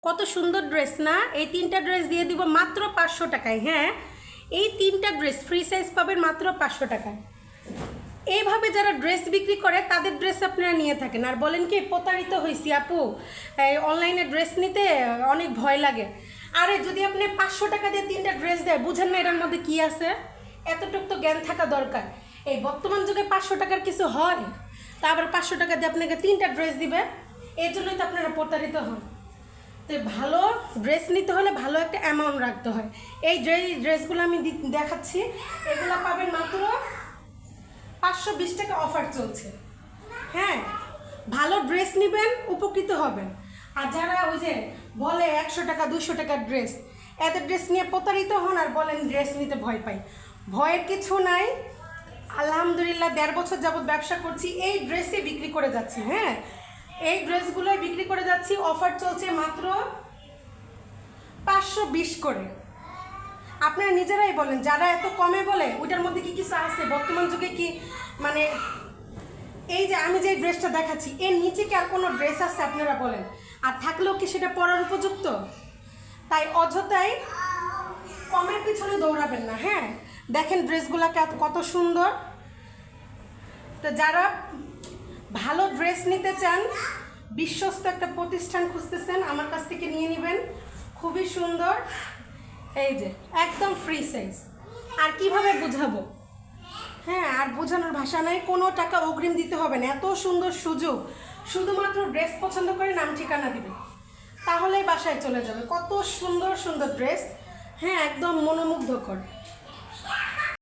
কত সুন্দর ড্রেস না? এই 3টা ড্রেস দিয়ে দিব মাত্র 500 টাকায়। হ্যাঁ, এই 3টা ড্রেস ফ্রি সাইজ পাবেন মাত্র 500 টাকায়। এইভাবে যারা ড্রেস বিক্রি করে তাদের ড্রেস আপনারা নিয়ে থাকেন আর বলেন কি প্রতারিত হয়েছি আপু, অনলাইনে ড্রেস নিতে অনেক ভয় লাগে। আরে যদি আপনি 500 টাকা দিয়ে 3টা ড্রেস দেয়, বুঝেন না এটার মধ্যে কী আছে? এতটুকু তো জ্ঞান থাকা দরকার। এই বর্তমান যুগে 500 টাকার কিছু হয়? তা আবার 500 টাকা দিয়ে আপনাকে 3টা ড্রেস দিবে, এই জন্যই তো আপনারা প্রতারিত হন। তো ভালো ড্রেস নিতে হলে ভালো একটা অ্যামাউন্ট রাখতে হয়। এই ড্রেসগুলো আমি দেখাচ্ছি, এগুলো পাবেন মাত্র 520 টাকা অফার চলছে। হ্যাঁ, ভালো ড্রেস নেবেন, উপকৃত হবেন। আর যারা ওই যে বলে 100 টাকা 200 টাকার ড্রেস, এদের ড্রেস নিয়ে প্রতারিত হন আর বলেন ড্রেস নিতে ভয় পাই। ভয়ের কিছু নাই। আলহামদুলিল্লাহ 1.5 বছর যাবত ব্যবসা করছি, এই ড্রেসই বিক্রি করে যাচ্ছি। হ্যাঁ, এই ড্রেসগুলোই বিক্রি করে যাচ্ছি। অফার চলছে মাত্র 520 করে। আপনারা নিজেরাই বলেন, যারা এত কমে বলে ওইটার মধ্যে কি কিছু আছে? বর্তমান যুগে কি মানে এই যে আমি যে ড্রেসটা দেখাচ্ছি এর নিচে কি আর কোনো ড্রেস আছে আপনারা বলেন? আর থাকলেও কি সেটা পরার উপযুক্ত? তাই অযথাই কমের পিছনে দৌড়াবেন না। হ্যাঁ, দেখেন ড্রেসগুলো কত সুন্দর। তো যারা ভালো ড্রেস নিতে চান, বিশ্বস্ত একটা প্রতিষ্ঠান খুঁজতেছেন, আমার কাছ থেকে নিয়ে নেবেন। খুবই সুন্দর, এই যে একদম ফ্রি সাইজ। আর কিভাবে বুঝাবো? হ্যাঁ, আর বোঝানোর ভাষা নাই। কোনো টাকা অগ্রিম দিতে হবে না। এত সুন্দর সুযোগ, শুধুমাত্র ড্রেস পছন্দ করে নাম ঠিকানা দিবে, তাহলেই বাসায় চলে যাবে। কত সুন্দর সুন্দর ড্রেস। হ্যাঁ, একদম মনোমুগ্ধকর।